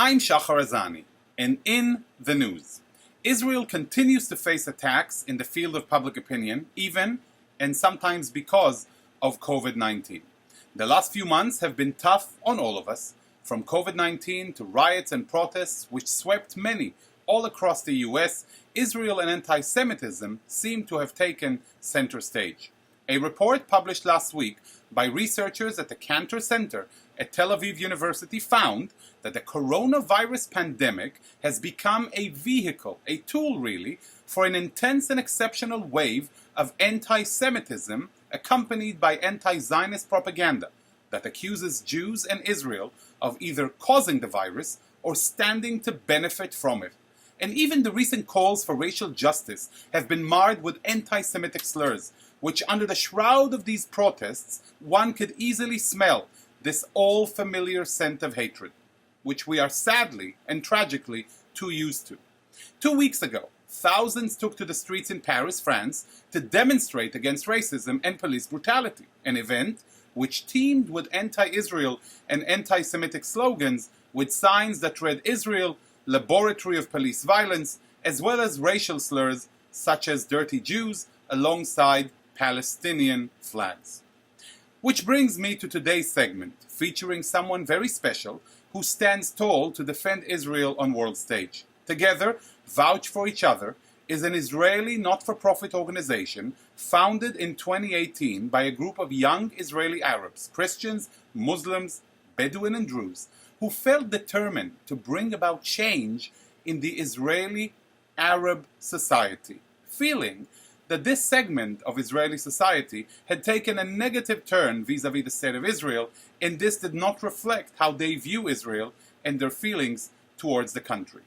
I'm Shahar Azani, and in the news, Israel continues to face attacks in the field of public opinion, even and sometimes because of COVID-19. The last few months have been tough on all of us, from COVID-19 to riots and protests which swept many all across the US. Israel and anti-Semitism seem to have taken center stage. A report published last week by researchers at the Cantor Center at Tel Aviv University found that the coronavirus pandemic has become a vehicle, a tool really, for an intense and exceptional wave of anti-Semitism accompanied by anti-Zionist propaganda that accuses Jews and Israel of either causing the virus or standing to benefit from it. And even the recent calls for racial justice have been marred with anti-Semitic slurs, which under the shroud of these protests, one could easily smell this all-familiar scent of hatred, which we are sadly and tragically too used to. 2 weeks ago, thousands took to the streets in Paris, France, to demonstrate against racism and police brutality, an event which teamed with anti-Israel and anti-Semitic slogans with signs that read Israel, laboratory of police violence, as well as racial slurs such as dirty Jews alongside Palestinian flags. Which brings me to today's segment, featuring someone very special who stands tall to defend Israel on world stage. Together, Vouch for Each Other is an Israeli not-for-profit organization founded in 2018 by a group of young Israeli Arabs, Christians, Muslims, Bedouin and Druze, who felt determined to bring about change in the Israeli Arab society, feeling that this segment of Israeli society had taken a negative turn vis-à-vis the state of Israel, and this did not reflect how they view Israel and their feelings towards the country.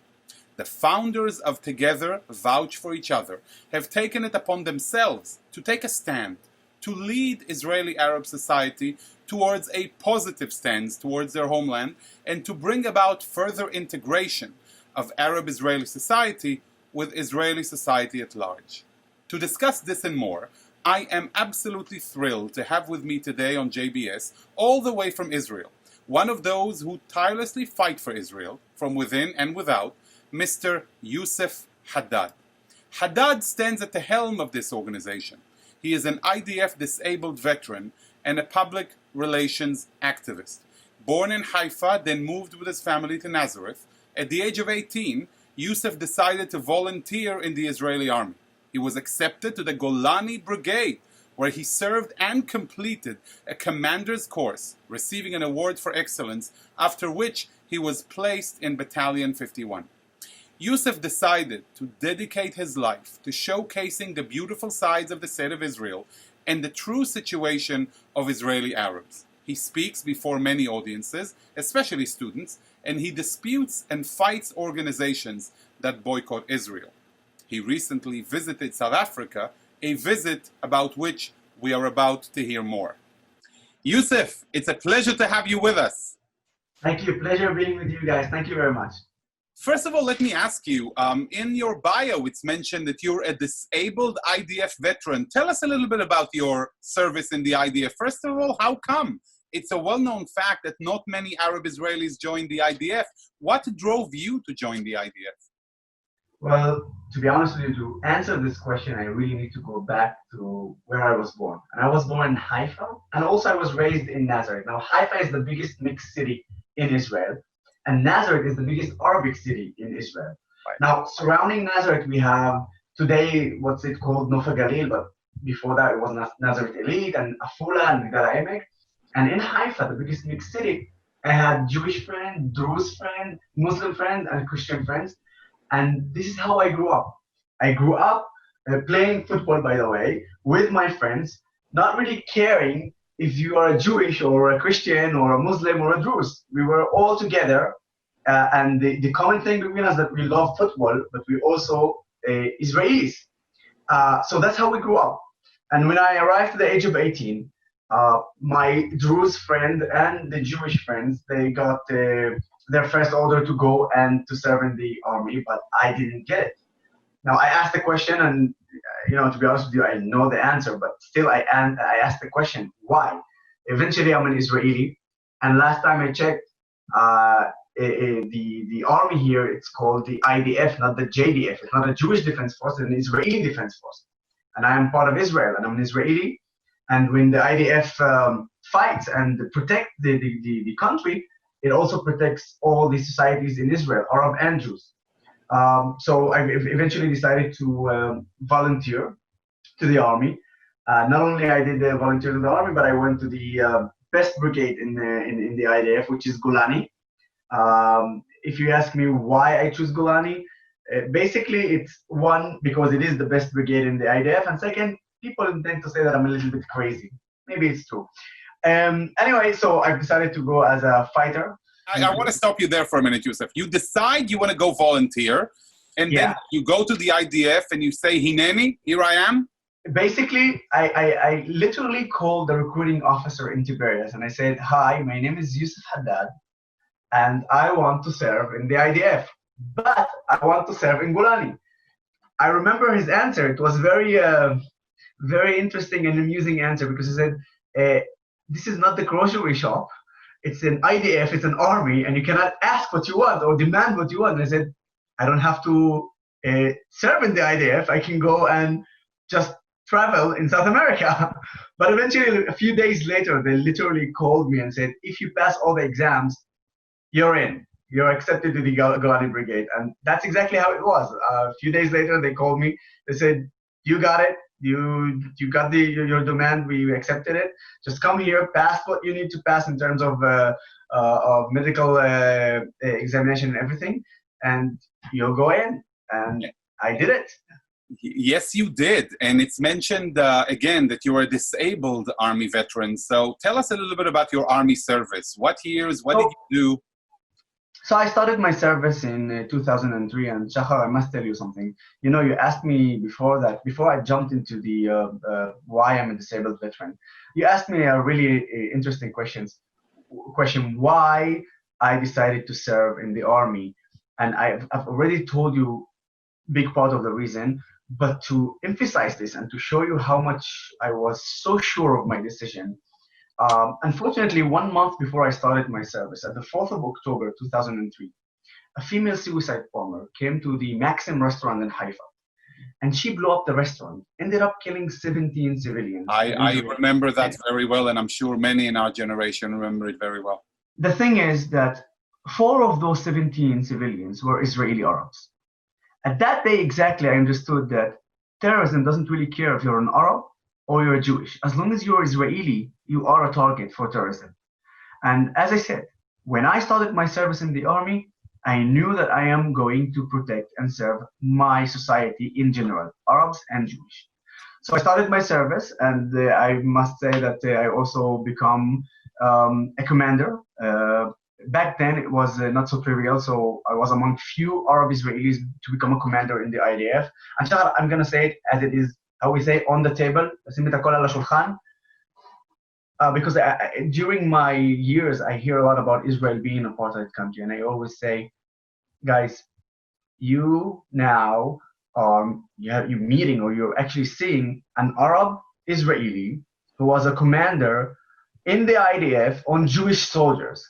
The founders of Together Vouch for Each Other have taken it upon themselves to take a stand, to lead Israeli Arab society towards a positive stance towards their homeland, and to bring about further integration of Arab-Israeli society with Israeli society at large. To discuss this and more, I am absolutely thrilled to have with me today on JBS, all the way from Israel, one of those who tirelessly fight for Israel, from within and without, Mr. Yoseph Haddad. Haddad stands at the helm of this organization. He is an IDF disabled veteran and a public relations activist. Born in Haifa, then moved with his family to Nazareth, at the age of 18, Yosef decided to volunteer in the Israeli army. He was accepted to the Golani Brigade, where he served and completed a commander's course, receiving an award for excellence, after which he was placed in Battalion 51. Yosef decided to dedicate his life to showcasing the beautiful sides of the state of Israel and the true situation of Israeli Arabs. He speaks before many audiences, especially students, and he disputes and fights organizations that boycott Israel. He recently visited South Africa, a visit about which we are about to hear more. Yosef, it's a pleasure to have you with us. Thank you. Pleasure being with you guys. Thank you very much. First of all, let me ask you, in your bio, it's mentioned that you're a disabled IDF veteran. Tell us a little bit about your service in the IDF. First of all, how come? It's a well-known fact that not many Arab Israelis joined the IDF. What drove you to join the IDF? Well, to be honest with you, to answer this question, I really need to go back to where I was born. And I was born in Haifa, and also I was raised in Nazareth. Now, Haifa is the biggest mixed city in Israel, and Nazareth is the biggest Arabic city in Israel. Right. Now, surrounding Nazareth, we have today what's it called, Nofa Galil, but before that it was Nazareth Elite and Afula and Migdal Emek. And in Haifa, the biggest mixed city, I had Jewish friends, Druze friends, Muslim friends, and Christian friends. And this is how I grew up. I grew up playing football, by the way, with my friends, not really caring if you are a Jewish or a Christian or a Muslim or a Druze. We were all together. And the common thing between us is that we love football, but we also Israelis. So that's how we grew up. And when I arrived at the age of 18, my Druze friend and the Jewish friends, they got their first order to go and to serve in the army, but I didn't get it. Now I asked the question, and to be honest with you, I know the answer, but still I asked the question, why? Eventually I'm an Israeli, and last time I checked, the army here, it's called the IDF, not the JDF. It's not a Jewish defense force, it's an Israeli defense force. And I am part of Israel, and I'm an Israeli. And when the IDF fights and protect the country, it also protects all the societies in Israel, Arab and Jews. So I eventually decided to volunteer to the army. Not only I did volunteer to the army, but I went to the best brigade in the IDF, which is Golani. If you ask me why I choose Golani, basically it's one, because it is the best brigade in the IDF, and second, people tend to say that I'm a little bit crazy. Maybe it's true. Anyway, so I've decided to go as a fighter. I want to stop you there for a minute, Yosef. You decide you want to go volunteer, and then you go to the IDF and you say, Hineni, here I am? Basically, I literally called the recruiting officer in Tiberias, and I said, hi, my name is Yoseph Haddad, and I want to serve in the IDF, but I want to serve in Golani. I remember his answer. It was very interesting and amusing answer, because he said, this is not the grocery shop. It's an IDF, it's an army, and you cannot ask what you want or demand what you want. And I said, I don't have to serve in the IDF. I can go and just travel in South America. But eventually, a few days later, they literally called me and said, if you pass all the exams, you're in. You're accepted to the Golani Brigade. And that's exactly how it was. A few days later, they called me. They said, you got it. You got your demand. We accepted it. Just come here, pass what you need to pass in terms of medical examination and everything, and you'll go in. And I did it. Yes, you did. And it's mentioned again that you are a disabled Army veteran. So tell us a little bit about your Army service. What years? What did you do? So I started my service in 2003, and Shahar, I must tell you something. You know, you asked me before I jumped into the why I'm a disabled veteran. You asked me a really interesting question, why I decided to serve in the army. And I've already told you big part of the reason, but to emphasize this and to show you how much I was so sure of my decision. Unfortunately, 1 month before I started my service, at the 4th of October 2003, a female suicide bomber came to the Maxim restaurant in Haifa, and she blew up the restaurant, ended up killing 17 civilians. I remember that very well, and I'm sure many in our generation remember it very well. The thing is that 4 of those 17 civilians were Israeli Arabs. At that day exactly, I understood that terrorism doesn't really care if you're an Arab or you're Jewish. As long as you're Israeli, you are a target for terrorism. And as I said, when I started my service in the army, I knew that I am going to protect and serve my society in general, Arabs and Jewish. So I started my service, and I must say that I also become a commander. Back then, it was not so trivial, so I was among few Arab Israelis to become a commander in the IDF. And Shahar, I'm going to say it as it is, how we say, on the table, because during my years, I hear a lot about Israel being an apartheid country, and I always say, guys, you now you're meeting, or you're actually seeing an Arab Israeli who was a commander in the IDF on Jewish soldiers.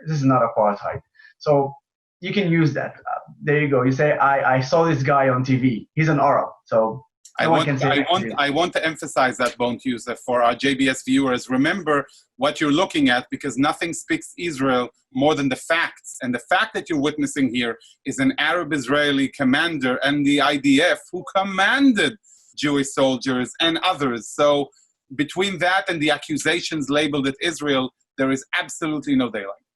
This is not apartheid. So you can use that. There you go. You say, I saw this guy on TV. He's an Arab. So I want to emphasize that, Bont Yosef, for our JBS viewers. Remember what you're looking at, because nothing speaks Israel more than the facts. And the fact that you're witnessing here is an Arab-Israeli commander and the IDF who commanded Jewish soldiers and others. So between that and the accusations labeled at Israel, there is absolutely no daylight.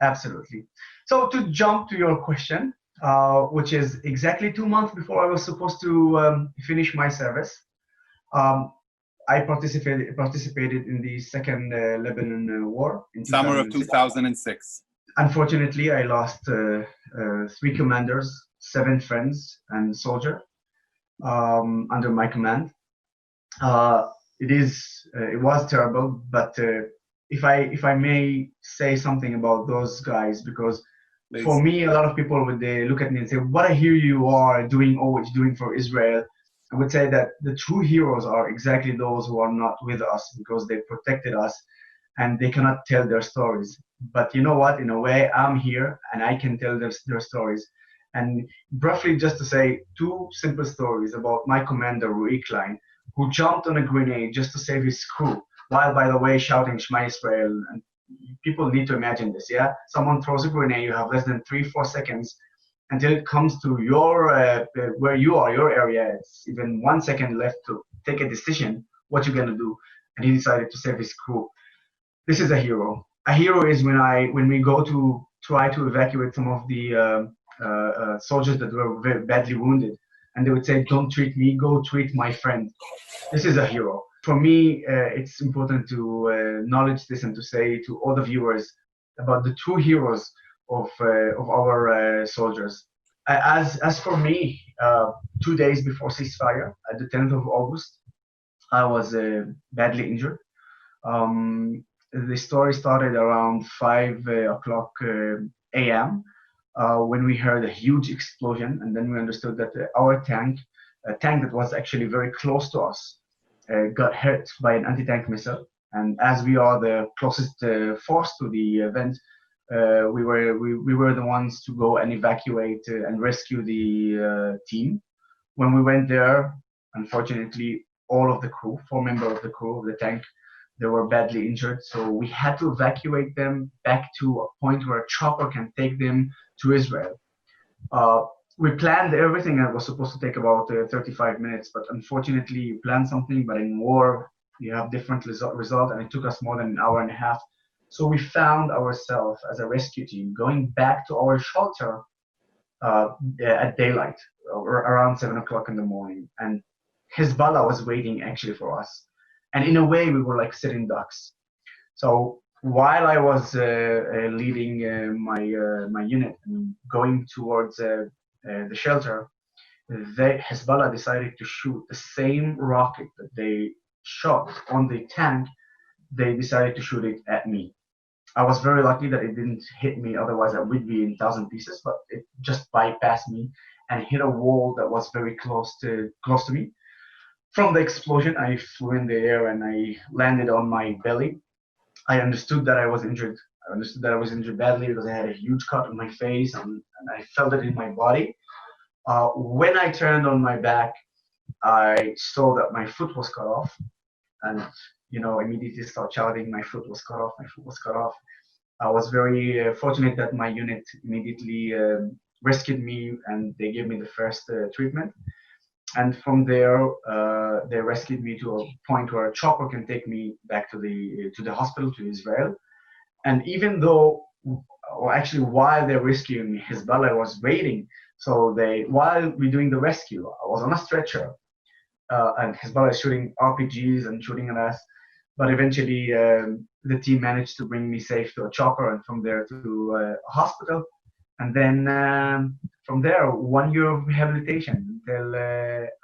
Absolutely. So to jump to your question, which is exactly 2 months before I was supposed to finish my service, I participated in the Second Lebanon War in summer of 2006. Unfortunately, I lost 3 commanders, 7 friends, and soldier under my command. It was terrible, but if I may say something about those guys, because Please. For me, a lot of people would look at me and say, what I hear you are doing, all what you're doing for Israel. I would say that the true heroes are exactly those who are not with us, because they protected us and they cannot tell their stories. But you know what? In a way, I'm here and I can tell their stories. And briefly, just to say two simple stories about my commander, Rui Klein, who jumped on a grenade just to save his crew, while, by the way, shouting Shema Israel. And people need to imagine this, yeah? Someone throws a grenade, you have less than 3-4 seconds until it comes to your where you are, your area. It's even 1 second left to take a decision what you're gonna do, and he decided to save his crew. This is a hero. A hero is when we go to try to evacuate some of the soldiers that were very badly wounded, and they would say, "Don't treat me, go treat my friend." This is a hero. For me, it's important to acknowledge this and to say to all the viewers about the true heroes of our soldiers. As for me, 2 days before ceasefire, at the 10th of August, I was badly injured. The story started around 5 o'clock a.m. When we heard a huge explosion, and then we understood that our tank, a tank that was actually very close to us, got hit by an anti-tank missile. And as we are the closest force to the event, we were the ones to go and evacuate and rescue the team. When we went there, unfortunately, all of the crew, 4 members of the crew of the tank, they were badly injured. So we had to evacuate them back to a point where a chopper can take them to Israel. We planned everything that was supposed to take about 35 minutes, but unfortunately you plan something, but in war you have different result, and it took us more than an hour and a half. So we found ourselves as a rescue team going back to our shelter at daylight, around 7 o'clock in the morning, and Hezbollah was waiting actually for us. And in a way, we were like sitting ducks. So while I was leading my unit and going towards the shelter, Hezbollah decided to shoot the same rocket that they shot on the tank. They decided to shoot it at me. I was very lucky that it didn't hit me, otherwise I would be in 1,000 pieces, but it just bypassed me and hit a wall that was very close to me. From the explosion, I flew in the air and I landed on my belly. I understood that I was injured. I understood that I was injured badly because I had a huge cut on my face, and I felt it in my body. When I turned on my back, I saw that my foot was cut off, and immediately started shouting, "My foot was cut off! My foot was cut off!" I was very fortunate that my unit immediately rescued me, and they gave me the first treatment. And from there, they rescued me to a point where a chopper can take me back to the hospital, to Israel. And even though, or actually while they're rescuing me, Hezbollah was waiting. So while we're doing the rescue, I was on a stretcher, and Hezbollah is shooting RPGs and shooting at us. But eventually, the team managed to bring me safe to a chopper, and from there to a hospital. And then from there, 1 year of rehabilitation until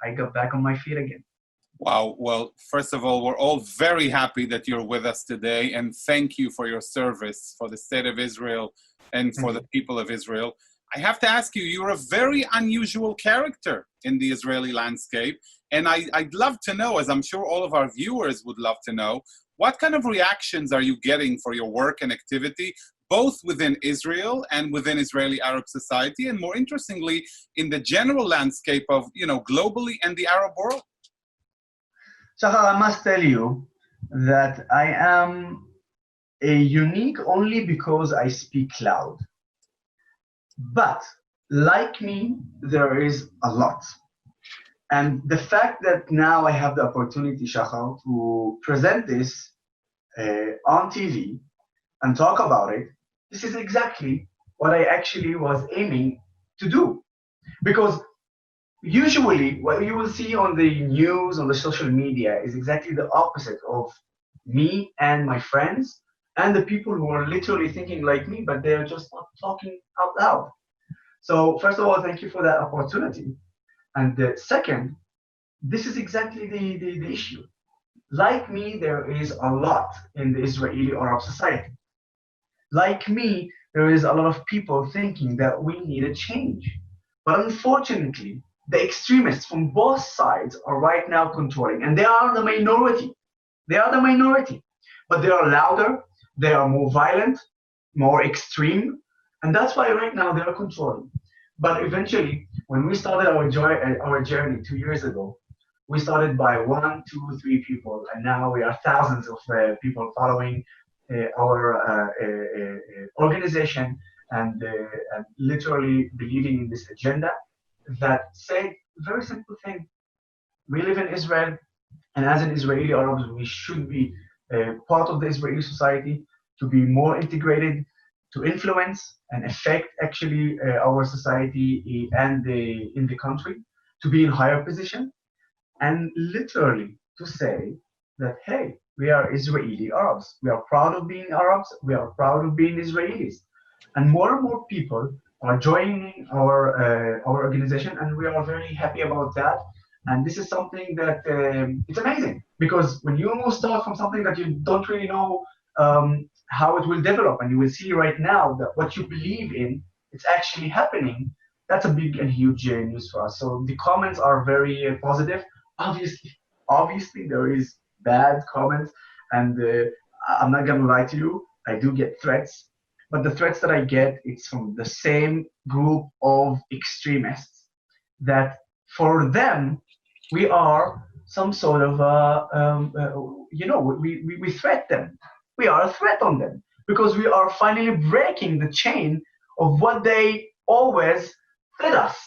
I got back on my feet again. Wow. Well, first of all, we're all very happy that you're with us today, and thank you for your service for the state of Israel and for the people of Israel. I have to ask you, you're a very unusual character in the Israeli landscape, and I'd love to know, as I'm sure all of our viewers would love to know, what kind of reactions are you getting for your work and activity, both within Israel and within Israeli Arab society, and more interestingly, in the general landscape of, globally and the Arab world? Shahar, I must tell you that I am unique only because I speak loud. But like me, there is a lot. And the fact that now I have the opportunity, Shahar, to present this on TV and talk about it, this is exactly what I actually was aiming to do. Because usually what you will see on the news, on the social media, is exactly the opposite of me and my friends and the people who are literally thinking like me, but they're just not talking out loud. So first of all, thank you for that opportunity. And second, this is exactly the issue. Like me, there is a lot in the Israeli Arab society. Like me, there is a lot of people thinking that we need a change. But unfortunately, the extremists from both sides are right now controlling, and they are the minority. They are the minority. but they are louder, they are more violent, more extreme, and that's why right now they are controlling. But eventually, when we started our journey 2 years ago, we started by one, two, three people, and now we are thousands of people following our organization and literally believing in this agenda that say a very simple thing. We live in Israel, and as an Israeli Arabs, we should be part of the Israeli society to be more integrated, to influence and affect actually our society and in the country, to be in higher position, and literally to say that, hey, we are Israeli Arabs. We are proud of being Arabs. We are proud of being Israelis. And more people are joining our organization, and we are very happy about that. And this is something that it's amazing, because when you start from something that you don't really know how it will develop, and you will see right now that what you believe in, it's actually happening. That's a big and huge news for us. So the comments are very positive. Obviously, there is bad comments, and I'm not gonna lie to you. I do get threats, but the threats that I get, it's from the same group of extremists that, for them, we are some sort of we threat them. We are a threat on them because we are finally breaking the chain of what they always fed us,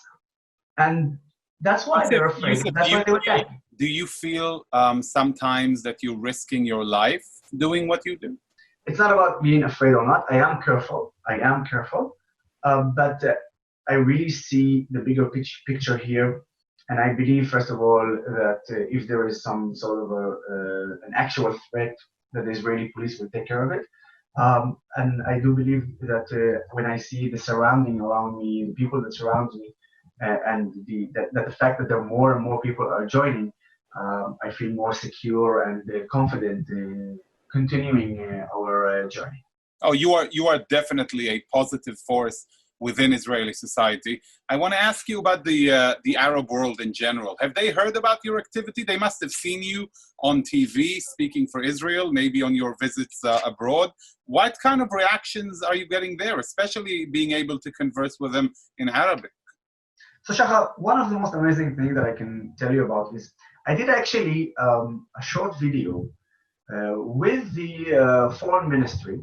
and that's why they're afraid. Yosef, That's why they attack. do you feel sometimes that you're risking your life doing what you do? It's not about being afraid or not. I am careful. But I really see the bigger picture here. And I believe, first of all, that if there is some sort of an actual threat, that the Israeli police will take care of it. And I do believe that when I see the surrounding around me, the people that surround me, and that the fact that there are more and more people are joining, I feel more secure and confident continuing our journey. Oh, you are definitely a positive force within Israeli society. I want to ask you about the Arab world in general. Have they heard about your activity? They must have seen you on TV speaking for Israel, maybe on your visits abroad. What kind of reactions are you getting there, especially being able to converse with them in Arabic? So Shahar, one of the most amazing things that I can tell you about is I did actually a short video with the foreign ministry.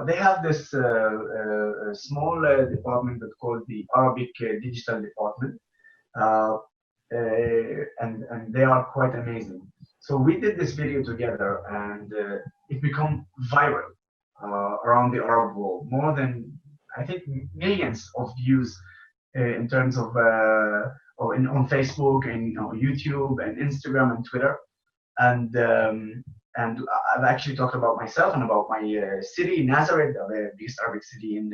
They have this small department that's called the Arabic Digital Department, and they are quite amazing. So we did this video together, and it became viral around the Arab world. More than, I think, millions of views in terms of on Facebook and YouTube and Instagram and Twitter, and I've actually talked about myself and about my city, Nazareth, the biggest Arabic city in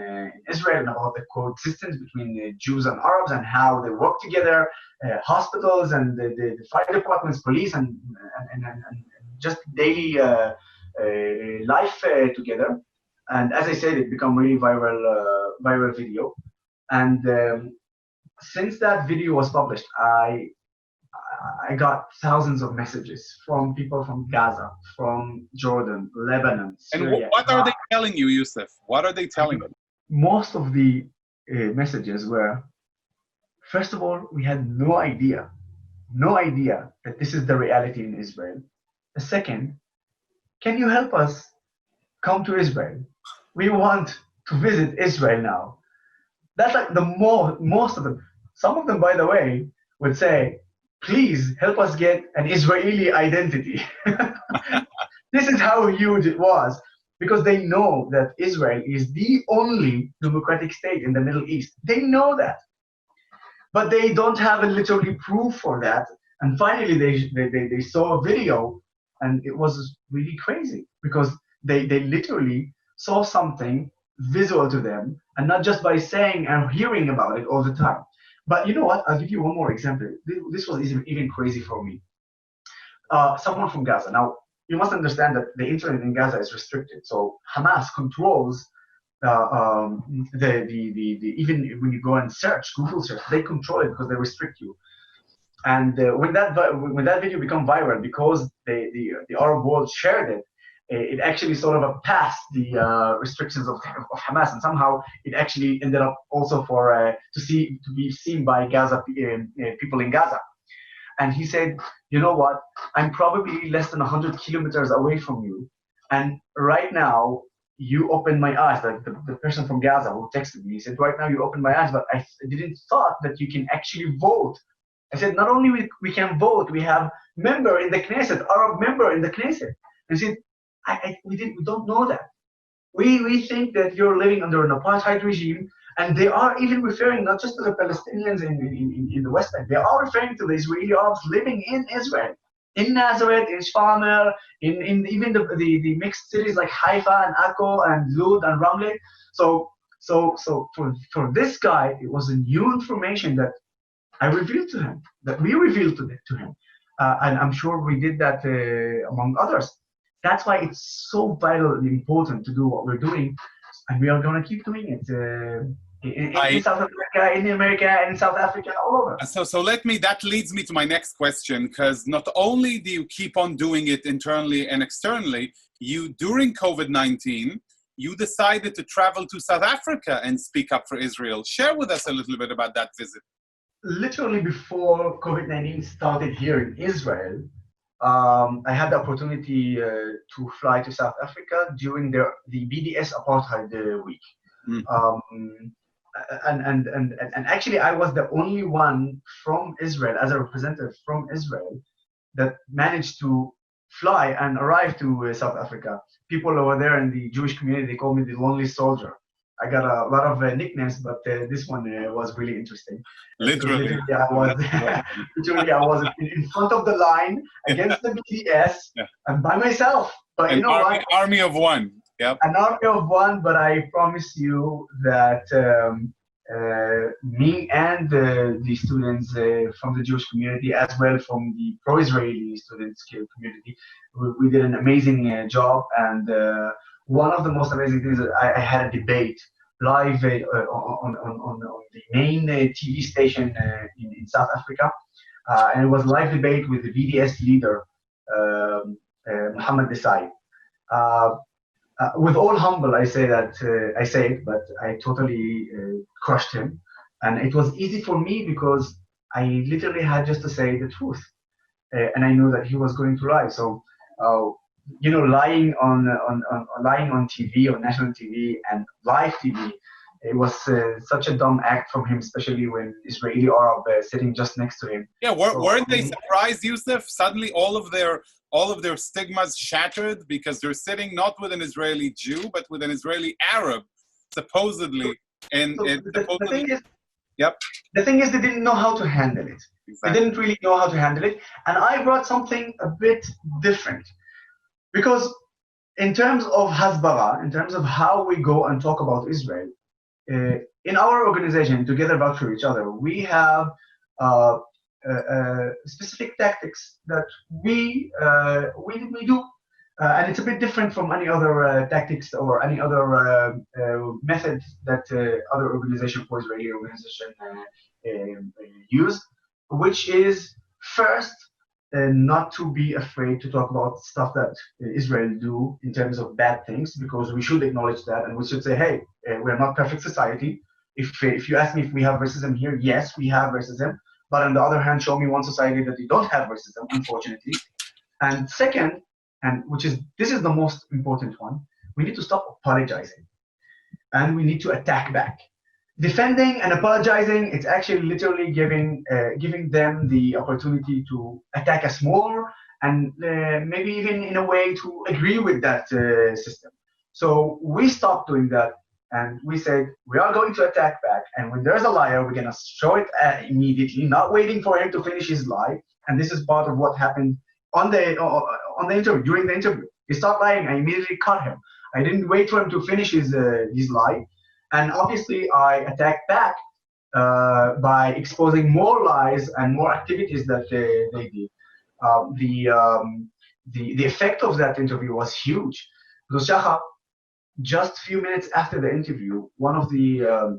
Israel, and about the coexistence between Jews and Arabs and how they work together, hospitals and the fire departments, police, and just daily life together. And as I said, it became really viral video. And since that video was published, I got thousands of messages from people from Gaza, from Jordan, Lebanon, Syria. And what are they telling you, Yosef? What are they telling you? Most of the messages were, first of all, we had no idea that this is the reality in Israel. The second, can you help us come to Israel? We want to visit Israel now. That's like most of them. Some of them, by the way, would say, please help us get an Israeli identity. This is how huge it was, because they know that Israel is the only democratic state in the Middle East. They know that, but they don't have a literally proof for that. And finally, they saw a video, and it was really crazy, because they literally saw something visual to them, and not just by saying and hearing about it all the time. But you know what? I'll give you one more example. This was even crazy for me. Someone from Gaza. Now, you must understand that the internet in Gaza is restricted. So Hamas controls even when you go and search, Google search, they control it because they restrict you. And when that video became viral, because the Arab world shared it, it actually sort of passed the restrictions of Hamas, and somehow it actually ended up also to be seen by people in Gaza. And he said, you know what? I'm probably less than 100 kilometers away from you, and right now you opened my eyes. Like the person from Gaza who texted me, he said, right now you opened my eyes, but I didn't thought that you can actually vote. I said, not only we can vote, we have member in the Knesset, Arab member in the Knesset. I said, we don't know that. We think that you're living under an apartheid regime, and they are even referring not just to the Palestinians in the West Bank, they are referring to the Israeli Arabs living in Israel, in Nazareth, in Shfarmer, in even the mixed cities like Haifa and Akko and Lud and Ramle. So for this guy, it was a new information that I revealed to him, that we revealed to him. And I'm sure we did that among others. That's why it's so vital and important to do what we're doing, and we are going to keep doing it in South America, in America, and in South Africa, all over. That leads me to my next question, because not only do you keep on doing it internally and externally, during COVID-19, you decided to travel to South Africa and speak up for Israel. Share with us a little bit about that visit. Literally before COVID-19 started here in Israel, I had the opportunity to fly to South Africa during the BDS Apartheid week. And actually, I was the only one from Israel, as a representative from Israel, that managed to fly and arrive to South Africa. People over there in the Jewish community, they call me the lonely soldier. I got a lot of nicknames, but this one was really interesting. Literally, I was in front of the line against the BDS and by myself. But you know what? Army of one. Yep. An army of one, but I promise you that me and the students from the Jewish community, as well from the pro-Israeli students community, we did an amazing job. And one of the most amazing things is I had a debate live on the main TV station in South Africa, and it was a live debate with the BDS leader, Mohammed Desai. With all humble, I say it, but I totally crushed him, and it was easy for me because I literally had just to say the truth, and I knew that he was going to lie. So, lying on TV, on national TV and live TV, it was such a dumb act from him, especially when Israeli Arab sitting just next to him. Yeah, weren't they surprised, Yoseph? Suddenly, all of their stigmas shattered because they're sitting not with an Israeli Jew, but with an Israeli Arab, supposedly. The thing is, they didn't know how to handle it. Exactly. They didn't really know how to handle it, and I brought something a bit different, because in terms of Hasbara, in terms of how we go and talk about Israel, in our organization, Together Vouch for Each Other, we have specific tactics that we do, and it's a bit different from any other tactics or any other method that other organization, pro-Israeli organization use, which is first not to be afraid to talk about stuff that Israel do in terms of bad things, because we should acknowledge that, and we should say, hey, we're not perfect society. If you ask me if we have racism here, yes, we have racism. But on the other hand, show me one society that you don't have racism, unfortunately. And second, this is the most important one, we need to stop apologizing. And we need to attack back. Defending and apologizing, it's actually literally giving them the opportunity to attack us more, and maybe even in a way to agree with that system. So we stopped doing that, and we said, we are going to attack back, and when there's a liar, we're going to show it immediately, not waiting for him to finish his lie. And this is part of what happened on the interview, during the interview. He stopped lying, I immediately cut him. I didn't wait for him to finish his lie. And obviously, I attacked back by exposing more lies and more activities that they did. The effect of that interview was huge. Because Shahar, just a few minutes after the interview, one of the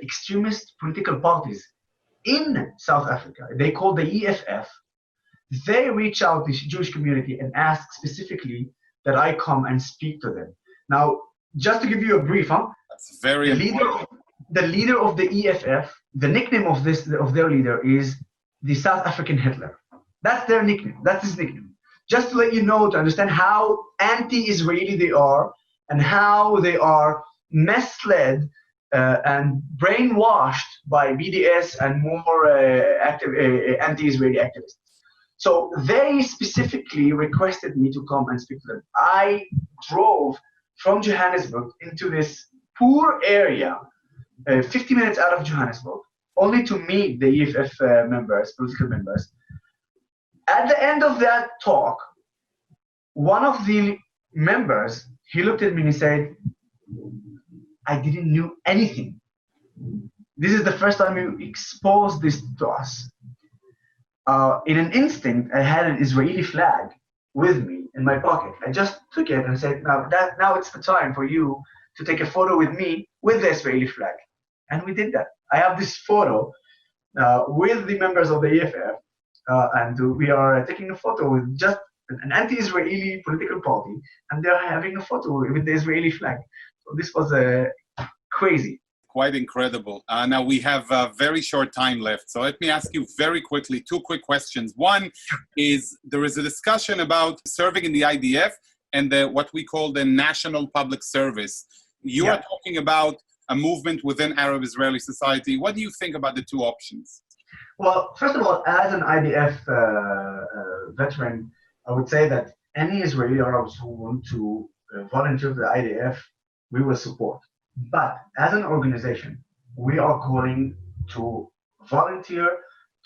extremist political parties in South Africa, they called the EFF, they reach out to the Jewish community and ask specifically that I come and speak to them. Now, just to give you a brief, That's very important. The leader of the EFF, the nickname of their leader is the South African Hitler. That's their nickname. That's his nickname. Just to let you know, to understand how anti-Israeli they are and how they are misled and brainwashed by BDS and more anti-Israeli activists. So they specifically requested me to come and speak to them. I drove from Johannesburg into this poor area, 50 minutes out of Johannesburg, only to meet the EFF members, political members. At the end of that talk, one of the members, he looked at me and he said, I didn't know anything. This is the first time you exposed this to us. In an instant, I had an Israeli flag with me in my pocket. I just took it and said, now it's the time for you to take a photo with me with the Israeli flag. And we did that. I have this photo with the members of the EFF, and we are taking a photo with just an anti-Israeli political party, and they're having a photo with the Israeli flag. So this was crazy. Quite incredible. Now we have a very short time left. So let me ask you very quickly, 2 quick questions. One is, there is a discussion about serving in the IDF and what we call the National Public Service. You are talking about a movement within Arab-Israeli society. What do you think about the 2 options? Well, first of all, as an IDF veteran, I would say that any Israeli Arabs who want to volunteer to the IDF, we will support. But as an organization, we are calling to volunteer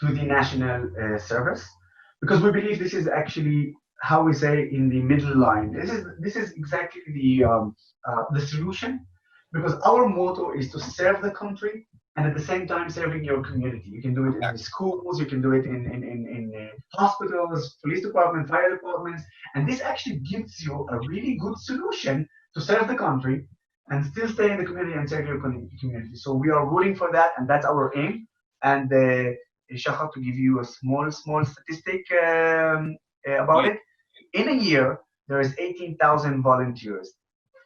to the national service, because we believe this is actually, how we say, in the middle line. This is exactly the solution, because our motto is to serve the country and at the same time serving your community. You can do it in the schools, you can do it in hospitals, police department, fire departments, and this actually gives you a really good solution to serve the country and still stay in the community and serve your community. So we are rooting for that, and that's our aim. And Shahar, to give you a small statistic about it, in a year, there is 18,000 volunteers.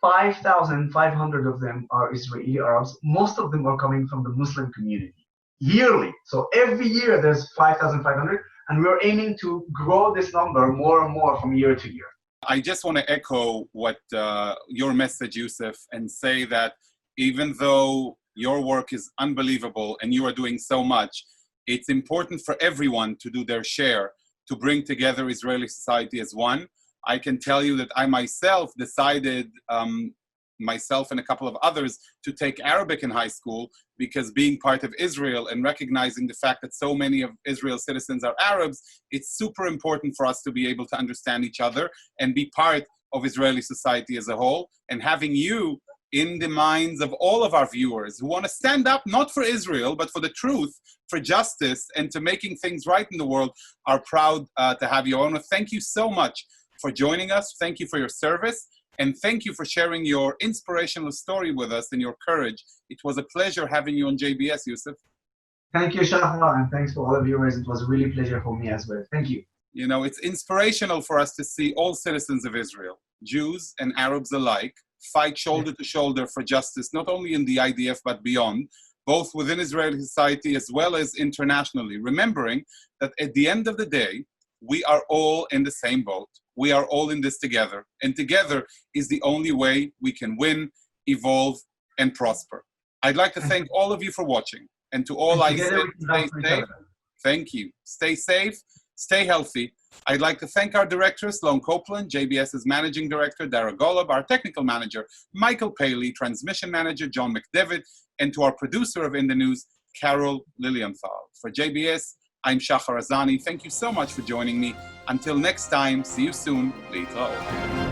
5,500 of them are Israeli Arabs. Most of them are coming from the Muslim community yearly. So every year there's 5,500, and we're aiming to grow this number more and more from year to year. I just want to echo what your message, Yoseph, and say that even though your work is unbelievable and you are doing so much, it's important for everyone to do their share to bring together Israeli society as one. I can tell you that I myself decided, myself and a couple of others, to take Arabic in high school, because being part of Israel and recognizing the fact that so many of Israel's citizens are Arabs, it's super important for us to be able to understand each other and be part of Israeli society as a whole. And having you in the minds of all of our viewers who want to stand up, not for Israel, but for the truth, for justice, and to making things right in the world, are proud to have you. I want to thank you so much for joining us. Thank you for your service. And thank you for sharing your inspirational story with us and your courage. It was a pleasure having you on JBS, Yoseph. Thank you, Shahar, and thanks for all the viewers. It was really a pleasure for me as well. Thank you. You know, it's inspirational for us to see all citizens of Israel, Jews and Arabs alike, fight shoulder to shoulder for justice, not only in the IDF, but beyond, both within Israeli society as well as internationally, remembering that at the end of the day, we are all in the same boat. We are all in this together. And together is the only way we can win, evolve, and prosper. I'd like to thank all of you for watching. And to all I say, stay safe. Thank you. Stay safe. Stay healthy. I'd like to thank our director, Sloan Copeland, JBS's managing director, Dara Golub, our technical manager, Michael Paley, transmission manager, John McDevitt, and to our producer of In the News, Carol Lilienthal. For JBS, I'm Shahar Azani. Thank you so much for joining me. Until next time, see you soon. להתראות.